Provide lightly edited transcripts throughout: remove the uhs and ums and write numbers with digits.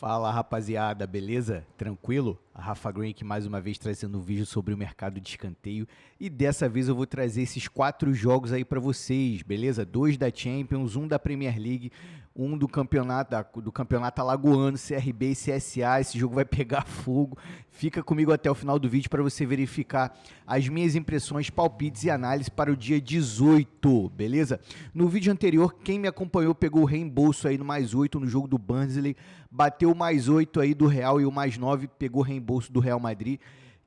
Fala rapaziada, beleza? Tranquilo? A Rafa Green aqui mais uma vez trazendo um vídeo sobre o mercado de escanteio e dessa vez eu vou trazer esses 4 jogos aí para vocês, beleza? 2 da Champions, 1 da Premier League, 1 do campeonato alagoano, CRB e CSA. Esse jogo vai pegar fogo. Fica comigo até o final do vídeo para você verificar as minhas impressões, palpites e análise para o dia 18, beleza? No vídeo anterior, quem me acompanhou pegou o reembolso aí no mais 8 no jogo do Barnsley, bateu o mais 8 aí do Real e o mais 9 pegou o reembolso do Real Madrid.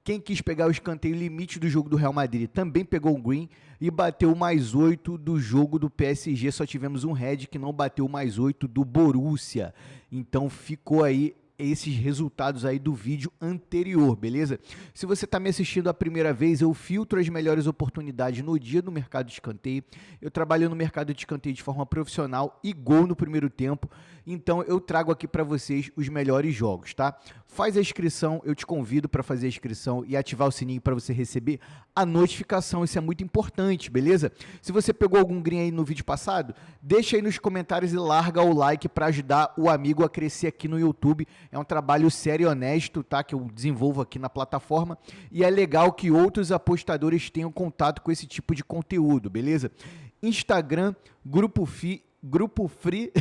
Quem quis pegar o escanteio limite do jogo do Real Madrid também pegou o green e bateu o mais 8 do jogo do PSG. Só tivemos um red que não bateu o mais 8 do Borussia. Então ficou aí esses resultados aí do vídeo anterior, beleza? Se você está me assistindo a primeira vez, eu filtro as melhores oportunidades no dia do mercado de escanteio. Eu trabalho no mercado de escanteio de forma profissional e gol no primeiro tempo. Então eu trago aqui para vocês os melhores jogos, tá? Faz a inscrição, eu te convido para fazer a inscrição e ativar o sininho para você receber a notificação. Isso é muito importante, beleza? Se você pegou algum green aí no vídeo passado, deixa aí nos comentários e larga o like para ajudar o amigo a crescer aqui no YouTube. É um trabalho sério e honesto, tá? Que eu desenvolvo aqui na plataforma e é legal que outros apostadores tenham contato com esse tipo de conteúdo, beleza? Instagram, Grupo Free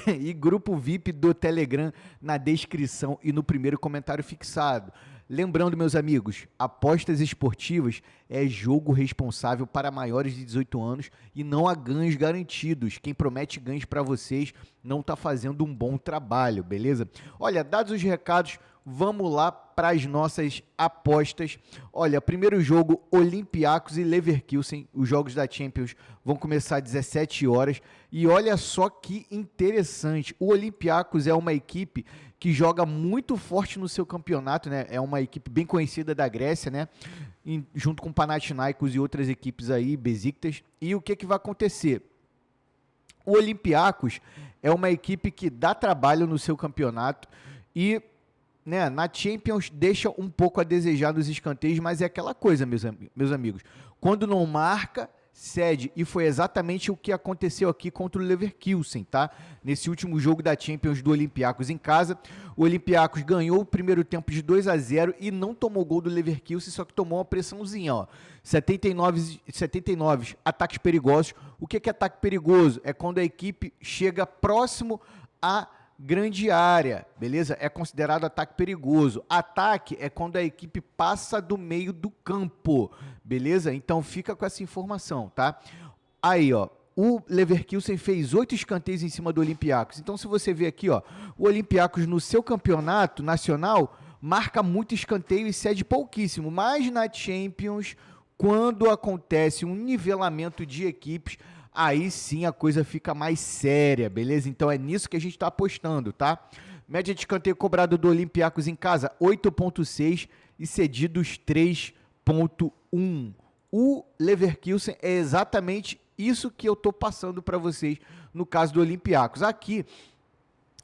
e Grupo VIP do Telegram na descrição e no primeiro comentário fixado. Lembrando, meus amigos, apostas esportivas é jogo responsável para maiores de 18 anos e não há ganhos garantidos. Quem promete ganhos para vocês não está fazendo um bom trabalho, beleza? Olha, dados os recados, vamos lá para as nossas apostas. Olha, primeiro jogo, Olympiacos e Leverkusen. Os jogos da Champions vão começar às 17 horas. E olha só que interessante, o Olympiacos é uma equipe que joga muito forte no seu campeonato, né? É uma equipe bem conhecida da Grécia, né? Junto com Panathinaikos e outras equipes aí, Besiktas. E o que vai acontecer? O Olympiacos é uma equipe que dá trabalho no seu campeonato e, né, na Champions deixa um pouco a desejar nos escanteios, mas é aquela coisa, meus amigos. Quando não marca, cede, e foi exatamente o que aconteceu aqui contra o Leverkusen, tá? Nesse último jogo da Champions do Olympiacos em casa, o Olympiacos ganhou o primeiro tempo de 2-0 e não tomou gol do Leverkusen, só que tomou uma pressãozinha, ó. 79 ataques perigosos. O que é ataque perigoso? É quando a equipe chega próximo a grande área, beleza? É considerado ataque perigoso. Ataque é quando a equipe passa do meio do campo, beleza? Então fica com essa informação, tá? Aí, ó, o Leverkusen fez 8 escanteios em cima do Olympiacos. Então se você vê aqui, ó, o Olympiacos no seu campeonato nacional marca muito escanteio e cede pouquíssimo, mas na Champions, quando acontece um nivelamento de equipes, aí sim a coisa fica mais séria, beleza? Então é nisso que a gente está apostando, tá? Média de escanteio cobrado do Olympiacos em casa, 8,6 e cedidos 3,1. O Leverkusen é exatamente isso que eu estou passando para vocês no caso do Olympiacos. Aqui,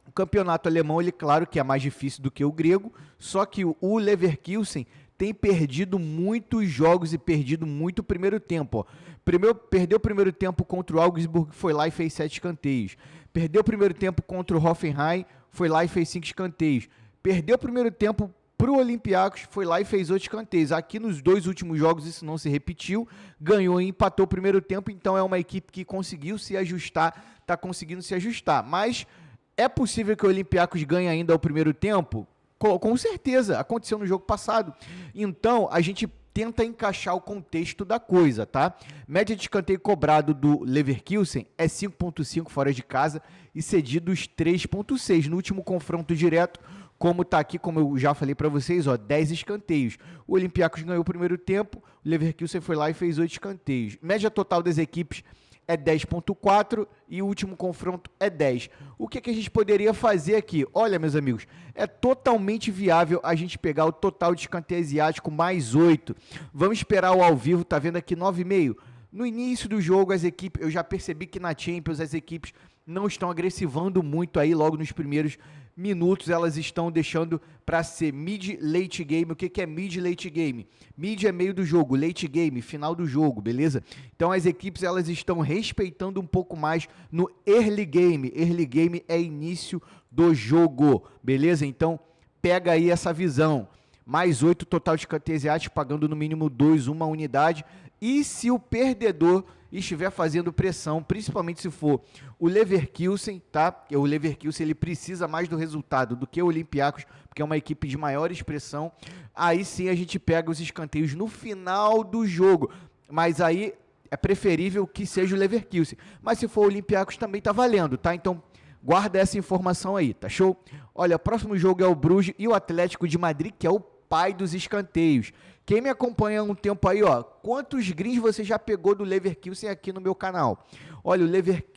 o campeonato alemão, ele claro que é mais difícil do que o grego, só que o Leverkusen tem perdido muitos jogos e perdido muito o primeiro tempo. Ó. Perdeu o primeiro tempo contra o Augsburg, foi lá e fez 7 escanteios. Perdeu o primeiro tempo contra o Hoffenheim, foi lá e fez 5 escanteios. Perdeu o primeiro tempo para o Olympiacos, foi lá e fez 8 escanteios. Aqui nos 2 últimos jogos isso não se repetiu, ganhou e empatou o primeiro tempo, então é uma equipe que conseguiu se ajustar, está conseguindo se ajustar. Mas é possível que o Olympiacos ganhe ainda o primeiro tempo? Com certeza, aconteceu no jogo passado. Então, a gente tenta encaixar o contexto da coisa, tá? Média de escanteio cobrado do Leverkusen é 5,5 fora de casa e cedidos 3,6. No último confronto direto, como tá aqui, como eu já falei para vocês, ó, 10 escanteios. O Olympiacos ganhou o primeiro tempo, o Leverkusen foi lá e fez 8 escanteios. Média total das equipes é 10,4 e o último confronto é 10. O que a gente poderia fazer aqui? Olha, meus amigos, é totalmente viável a gente pegar o total de escanteio asiático mais 8. Vamos esperar o ao vivo, tá vendo aqui 9,5. No início do jogo, as equipes, eu já percebi que na Champions as equipes não estão agressivando muito aí logo nos primeiros minutos, elas estão deixando para ser mid-late game. O que é mid-late game? Mid é meio do jogo, late game, final do jogo, beleza? Então as equipes elas estão respeitando um pouco mais no early game. Early game é início do jogo, beleza? Então, pega aí essa visão. Mais 8 total de escanteios asiáticos, pagando no mínimo 2, uma unidade. E se o perdedor estiver fazendo pressão, principalmente se for o Leverkusen, tá? Porque o Leverkusen ele precisa mais do resultado do que o Olympiacos, porque é uma equipe de maior expressão. Aí sim a gente pega os escanteios no final do jogo. Mas aí é preferível que seja o Leverkusen. Mas se for o Olympiacos também tá valendo, tá? Então guarda essa informação aí, tá show? Olha, o próximo jogo é o Bruges e o Atlético de Madrid, que é o pai dos escanteios. Quem me acompanha há um tempo aí, ó, quantos greens você já pegou do Leverkusen aqui no meu canal? Olha,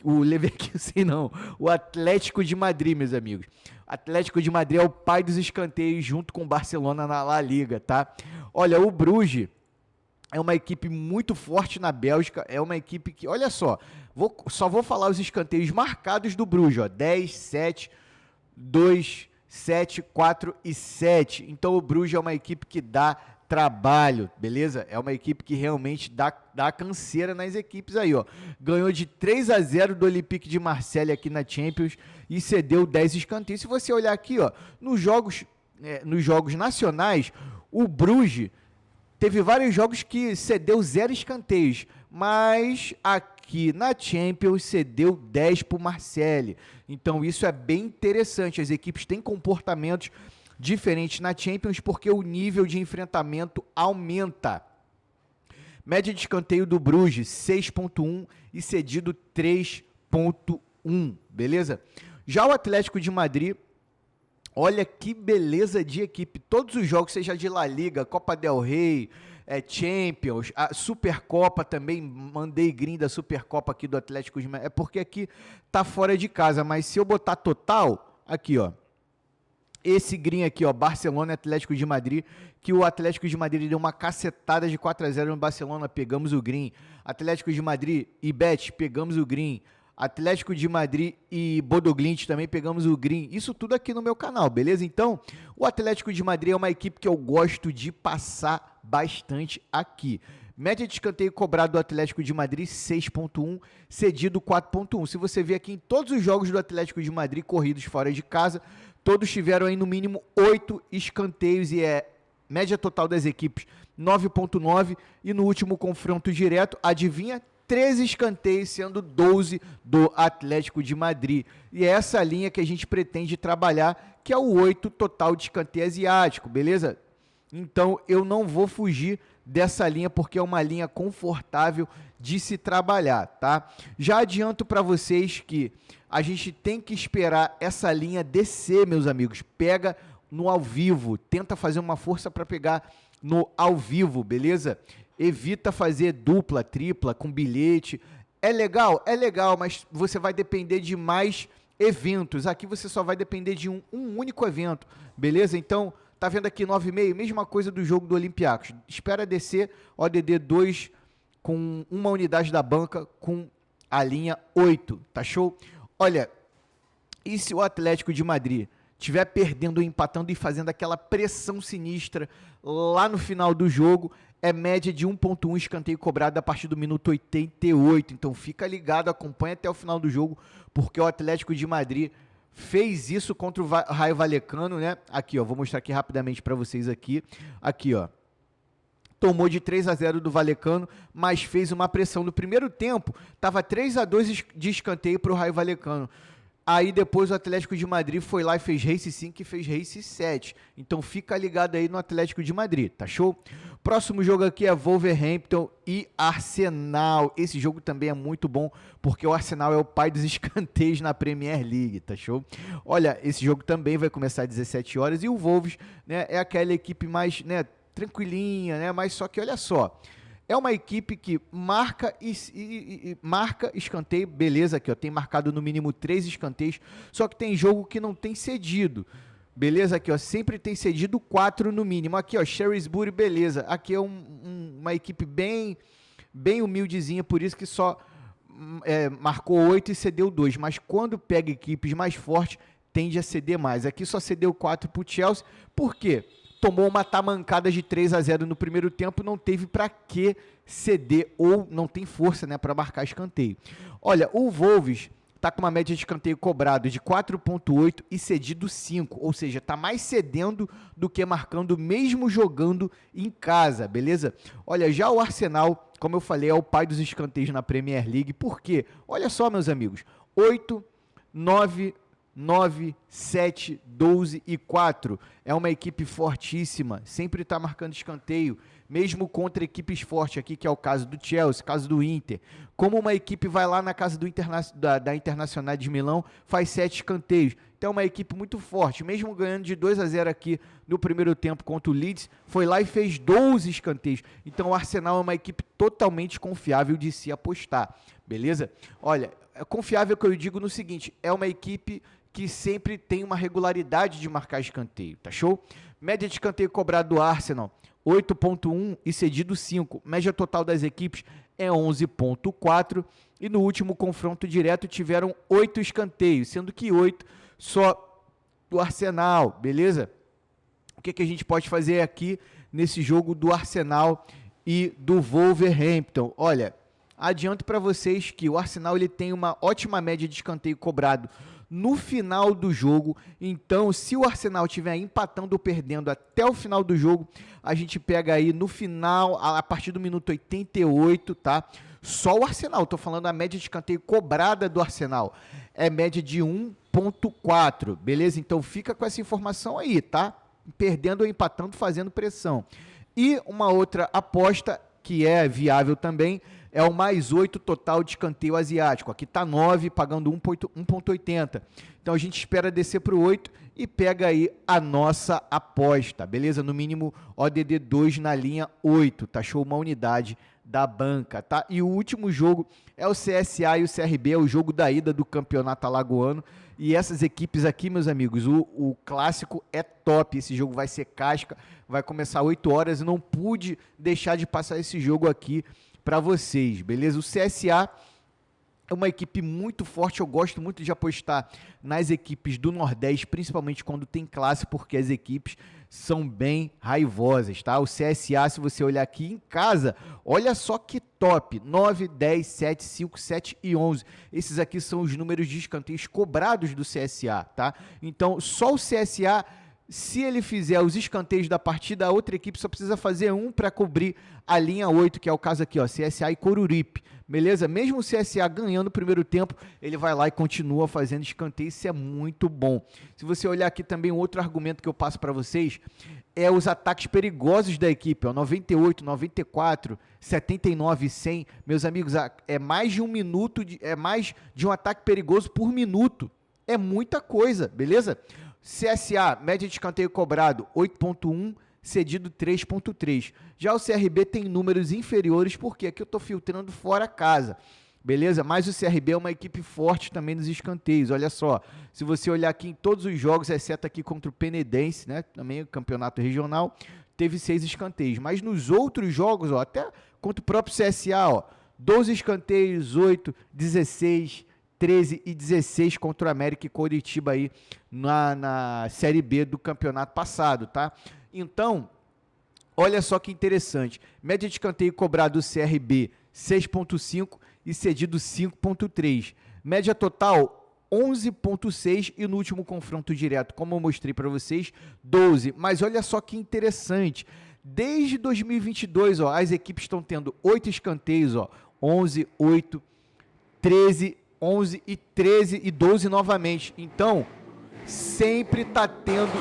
o Leverkusen não, o Atlético de Madrid, meus amigos. Atlético de Madrid é o pai dos escanteios junto com o Barcelona na La Liga, tá? Olha, o Bruges é uma equipe muito forte na Bélgica, é uma equipe que, olha só, só vou falar os escanteios marcados do Bruges, ó, 10, 7, 2, 7, 4 e 7. Então o Bruges é uma equipe que dá trabalho, beleza? É uma equipe que realmente dá canseira nas equipes aí, ó. Ganhou de 3-0 do Olympique de Marseille aqui na Champions e cedeu 10 escanteios. Se você olhar aqui, ó, nos jogos nacionais, o Bruges teve vários jogos que cedeu 0 escanteios, mas aqui na Champions cedeu 10 para o Marseille. Então isso é bem interessante. As equipes têm comportamentos diferentes na Champions porque o nível de enfrentamento aumenta. Média de escanteio do Bruges 6.1 e cedido 3.1, beleza? Já o Atlético de Madrid, olha que beleza de equipe. Todos os jogos, seja de La Liga, Copa del Rey, Champions, a Supercopa também, mandei green da Supercopa aqui do Atlético de Madrid. É porque aqui tá fora de casa, mas se eu botar total, aqui ó, esse green aqui ó, Barcelona e Atlético de Madrid, que o Atlético de Madrid deu uma cacetada de 4-0 no Barcelona, pegamos o green. Atlético de Madrid e Betis, pegamos o green. Atlético de Madrid e Bodoglint também pegamos o green. Isso tudo aqui no meu canal, beleza? Então, o Atlético de Madrid é uma equipe que eu gosto de passar bastante aqui. Média de escanteio cobrado do Atlético de Madrid, 6.1, cedido 4.1. Se você ver aqui em todos os jogos do Atlético de Madrid corridos fora de casa, todos tiveram aí no mínimo 8 escanteios e média total das equipes 9.9 e no último confronto direto, adivinha? 13 escanteios, sendo 12 do Atlético de Madrid. E é essa linha que a gente pretende trabalhar, que é o 8 total de escanteio asiático, beleza? Então, eu não vou fugir dessa linha, porque é uma linha confortável de se trabalhar, tá? Já adianto para vocês que a gente tem que esperar essa linha descer, meus amigos. Pega no ao vivo, tenta fazer uma força para pegar no ao vivo, beleza? Evita fazer dupla, tripla, com bilhete. É legal, mas você vai depender de mais eventos. Aqui você só vai depender de um único evento, beleza? Então, tá vendo aqui 9,5? Mesma coisa do jogo do Olympiacos. Espera descer, ODD 2 com uma unidade da banca com a linha 8, tá show? Olha, e se o Atlético de Madrid estiver perdendo, empatando e fazendo aquela pressão sinistra lá no final do jogo, é média de 1.1 escanteio cobrado a partir do minuto 88. Então fica ligado, acompanha até o final do jogo, porque o Atlético de Madrid fez isso contra o Rayo Vallecano, né? Aqui, ó, vou mostrar aqui rapidamente para vocês aqui. Aqui, ó. Tomou de 3-0 do Vallecano, mas fez uma pressão. No primeiro tempo, estava 3-2 de escanteio para o Rayo Vallecano. Aí depois o Atlético de Madrid foi lá e fez Race 5 e fez Race 7. Então fica ligado aí no Atlético de Madrid, tá show? Próximo jogo aqui é Wolverhampton e Arsenal. Esse jogo também é muito bom, porque o Arsenal é o pai dos escanteios na Premier League, tá show? Olha, esse jogo também vai começar às 17 horas e o Wolves, né, é aquela equipe mais, né, tranquilinha, né, mas só que olha só, é uma equipe que marca marca escanteio, beleza, aqui ó, tem marcado no mínimo 3 escanteios, só que tem jogo que não tem cedido, beleza, aqui ó, sempre tem cedido 4 no mínimo, aqui ó, Shrewsbury, beleza, aqui é uma equipe bem humildezinha, por isso que só marcou 8 e cedeu 2, mas quando pega equipes mais fortes, tende a ceder mais, aqui só cedeu 4 para o Chelsea, por quê? Tomou uma tamancada de 3-0 no primeiro tempo, não teve para que ceder, ou não tem força, né, para marcar escanteio. Olha, o Wolves tá com uma média de escanteio cobrado de 4,8 e cedido 5, ou seja, tá mais cedendo do que marcando, mesmo jogando em casa, beleza? Olha, já o Arsenal, como eu falei, é o pai dos escanteios na Premier League, por quê? Olha só, meus amigos, 8, 9, 9, 7, 12 e 4. É uma equipe fortíssima, sempre está marcando escanteio, mesmo contra equipes fortes aqui, que é o caso do Chelsea, caso do Inter. Como uma equipe vai lá na casa do da Internacional de Milão, faz 7 escanteios. Então é uma equipe muito forte, mesmo ganhando de 2-0 aqui no primeiro tempo contra o Leeds, foi lá e fez 12 escanteios. Então o Arsenal é uma equipe totalmente confiável de se apostar, beleza? Olha, é confiável que eu digo no seguinte, é uma equipe que sempre tem uma regularidade de marcar escanteio, tá show? Média de escanteio cobrado do Arsenal, 8,1 e cedido 5. Média total das equipes é 11,4 e no último confronto direto tiveram 8 escanteios, sendo que 8 só do Arsenal, beleza? O que a gente pode fazer aqui nesse jogo do Arsenal e do Wolverhampton? Olha, adianto para vocês que o Arsenal ele tem uma ótima média de escanteio cobrado no final do jogo, então se o Arsenal estiver empatando ou perdendo até o final do jogo, a gente pega aí no final, a partir do minuto 88, tá? Só o Arsenal, tô falando a média de escanteio cobrada do Arsenal, é média de 1,4, beleza? Então fica com essa informação aí, tá? Perdendo ou empatando, fazendo pressão. E uma outra aposta que é viável também, é o mais 8 total de escanteio asiático. Aqui está 9, pagando 1,80. Então a gente espera descer para o 8 e pega aí a nossa aposta, beleza? No mínimo ODD 2 na linha 8, tá show? Uma unidade da banca, tá? E o último jogo é o CSA e o CRB, é o jogo da ida do campeonato alagoano. E essas equipes aqui, meus amigos, o clássico é top, esse jogo vai ser casca, vai começar 8 horas e não pude deixar de passar esse jogo aqui para vocês, beleza? O CSA é uma equipe muito forte, eu gosto muito de apostar nas equipes do Nordeste, principalmente quando tem classe, porque as equipes são bem raivosas, tá? O CSA, se você olhar aqui em casa, olha só que top, 9, 10, 7, 5, 7 e 11. Esses aqui são os números de escanteios cobrados do CSA, tá? Então, só o CSA, se ele fizer os escanteios da partida, a outra equipe só precisa fazer um para cobrir a linha 8, que é o caso aqui, ó, CSA e Coruripe, beleza? Mesmo o CSA ganhando o primeiro tempo, ele vai lá e continua fazendo escanteio, isso é muito bom. Se você olhar aqui também, um outro argumento que eu passo para vocês, é os ataques perigosos da equipe, ó, 98, 94, 79 e 100, meus amigos, é mais de um minuto, é mais de um ataque perigoso por minuto, é muita coisa, beleza? CSA, média de escanteio cobrado, 8,1, cedido 3,3. Já o CRB tem números inferiores, porque aqui eu estou filtrando fora casa, beleza? Mas o CRB é uma equipe forte também nos escanteios, olha só. Se você olhar aqui em todos os jogos, exceto aqui contra o Penedense, né? Também o campeonato regional, teve 6 escanteios. Mas nos outros jogos, ó, até contra o próprio CSA, ó, 12 escanteios, 8, 16, 13 e 16 contra o América e Coritiba aí na Série B do campeonato passado, tá? Então, olha só que interessante, média de escanteio cobrado do CRB 6,5 e cedido 5,3, média total 11,6 e no último confronto direto, como eu mostrei para vocês, 12, mas olha só que interessante, desde 2022, ó, as equipes estão tendo 8 escanteios, ó, 11, 8, 13, 11 e 13 e 12 novamente. Então, sempre está tendo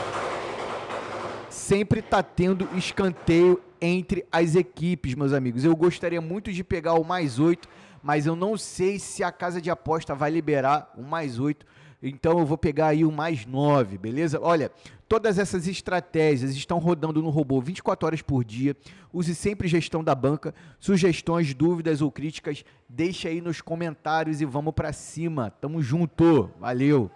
escanteio entre as equipes, meus amigos. Eu gostaria muito de pegar o mais 8, mas eu não sei se a casa de aposta vai liberar o mais 8. Então eu vou pegar aí o mais 9, beleza? Olha, todas essas estratégias estão rodando no robô 24 horas por dia. Use sempre gestão da banca. Sugestões, dúvidas ou críticas, deixa aí nos comentários e vamos para cima. Tamo junto. Valeu!